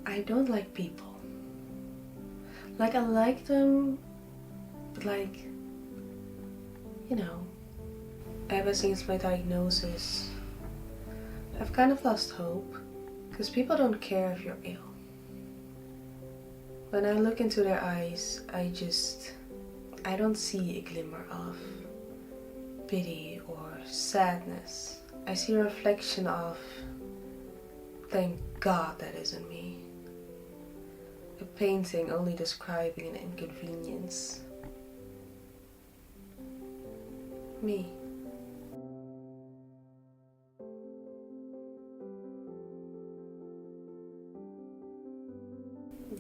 I don't like people. Like, I like them, but like, you know, ever since my diagnosis, I've kind of lost hope, because people don't care if you're ill. When I look into their eyes, I don't see a glimmer of pity or sadness. I see a reflection of, thank God that isn't me. A painting only describing an inconvenience. Me.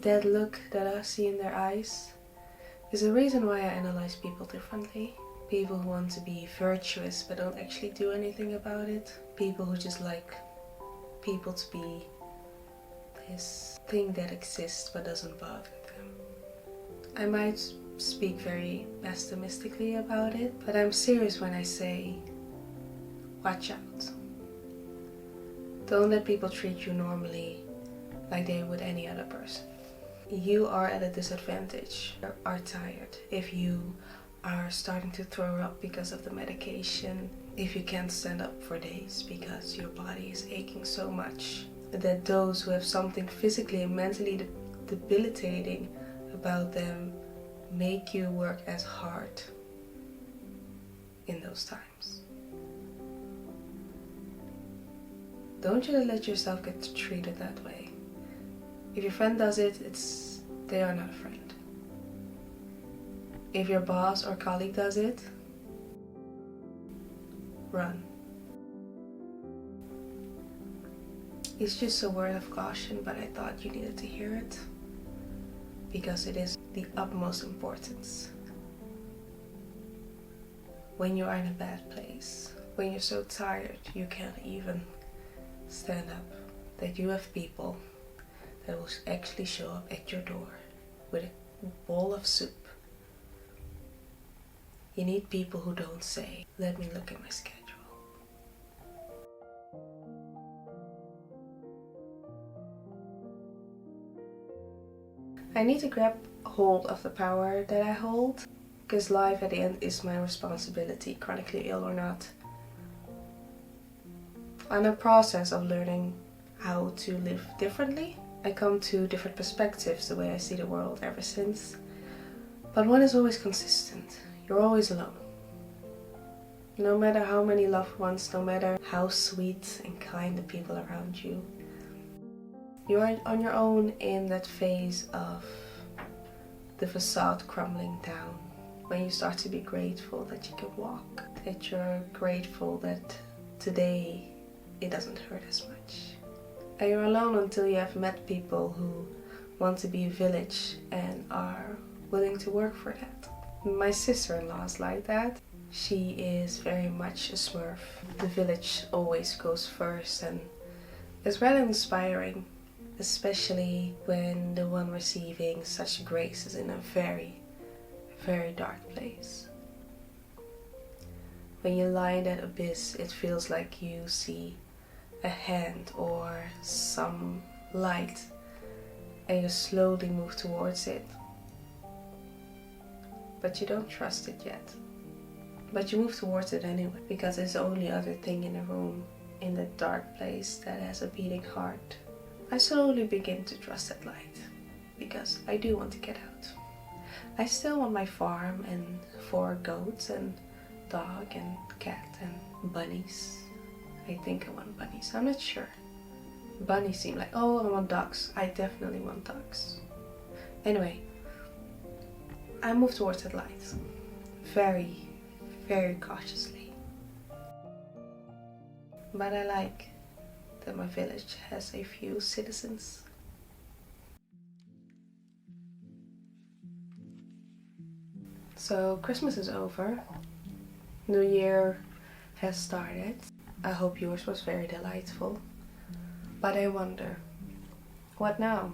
That look that I see in their eyes is the reason why I analyze people differently. People who want to be virtuous but don't actually do anything about it. People who just like people to be this thing that exists but doesn't bother them. I might speak very pessimistically about it, but I'm serious when I say, watch out. Don't let people treat you normally like they would any other person. You are at a disadvantage, you are tired, if you are starting to throw up because of the medication, if you can't stand up for days because your body is aching so much, that those who have something physically and mentally debilitating about them make you work as hard in those times. Don't you let yourself get treated that way. If your friend does it, they are not a friend. If your boss or colleague does it, run. It's just a word of caution, but I thought you needed to hear it because it is the utmost importance. When you are in a bad place, when you're so tired you can't even stand up, that you have people that will actually show up at your door with a bowl of soup. You need people who don't say, let me look at my schedule. I need to grab hold of the power that I hold, because life at the end is my responsibility, chronically ill or not. I'm in a process of learning how to live differently. I come to different perspectives the way I see the world ever since. But one is always consistent. You're always alone. No matter how many loved ones, no matter how sweet and kind the people around you, you are on your own in that phase of the facade crumbling down. When you start to be grateful that you can walk, that you're grateful that today it doesn't hurt as much. And you're alone until you have met people who want to be a village and are willing to work for that. My sister-in-law is like that. She is very much a Smurf. The village always goes first, and it's rather inspiring, especially when the one receiving such grace is in a very, very dark place. When you lie in that abyss, it feels like you see a hand or some light and you slowly move towards it. But you don't trust it yet. But you move towards it anyway, because it's the only other thing in the room, in that dark place that has a beating heart. I slowly begin to trust that light, because I do want to get out. I still want my farm and 4 goats and dog and cat and bunnies. I think I want bunnies. I'm not sure. Bunnies seem like, oh, I want ducks. I definitely want ducks. Anyway, I move towards that light. Very, very cautiously. But I like that my village has a few citizens. So Christmas is over. New Year has started. I hope yours was very delightful. But I wonder, what now?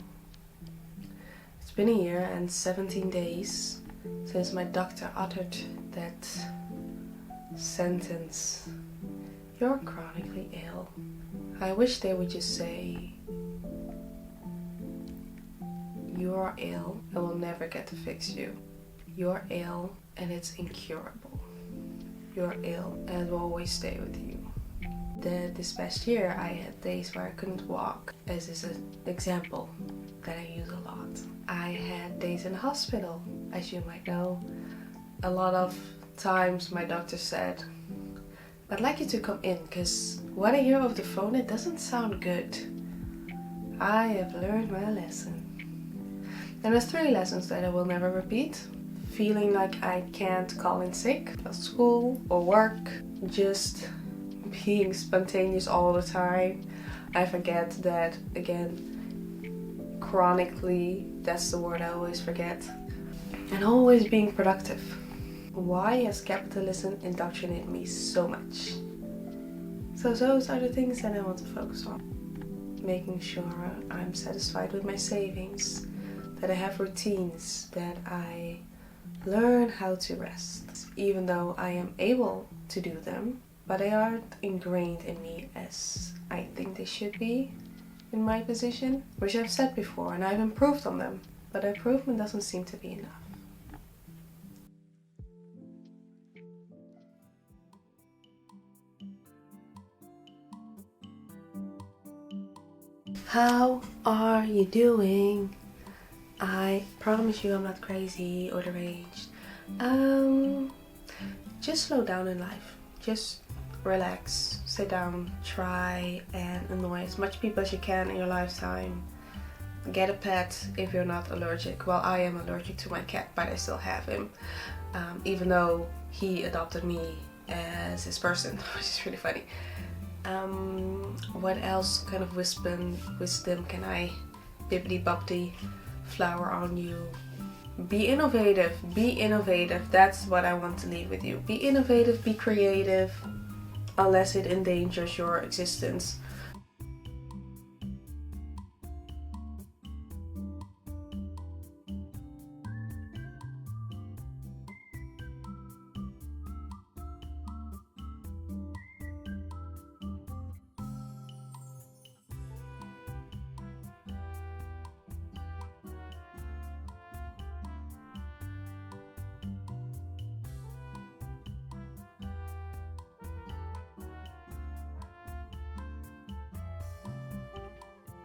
It's been a year and 17 days since my doctor uttered that sentence, "You're chronically ill." I wish they would just say, you're ill, I will never get to fix you. You're ill and it's incurable. You're ill and it will always stay with you. This past year I had days where I couldn't walk, as is an example that I use a lot. I had days in the hospital, as you might know. A lot of times my doctor said, I'd like you to come in, because what I hear over the phone, it doesn't sound good. I have learned my lesson. And there's 3 lessons that I will never repeat. Feeling like I can't call in sick at school or work. Just being spontaneous all the time. I forget that, again, chronically, that's the word I always forget. And always being productive. Why has capitalism indoctrinated me so much? So those are the things that I want to focus on. Making sure I'm satisfied with my savings, that I have routines, that I learn how to rest, even though I am able to do them, but they aren't ingrained in me as I think they should be in my position, which I've said before, and I've improved on them, but improvement doesn't seem to be enough. How are you doing? I promise you I'm not crazy or deranged. Just slow down in life. Just relax, sit down, try and annoy as much people as you can in your lifetime. Get a pet if you're not allergic. Well, I am allergic to my cat, but I still have him. Even though he adopted me as his person, which is really funny. What else kind of wisdom can I bibbidi bobbidi flower on you? Be innovative, that's what I want to leave with you. Be innovative, be creative, unless it endangers your existence.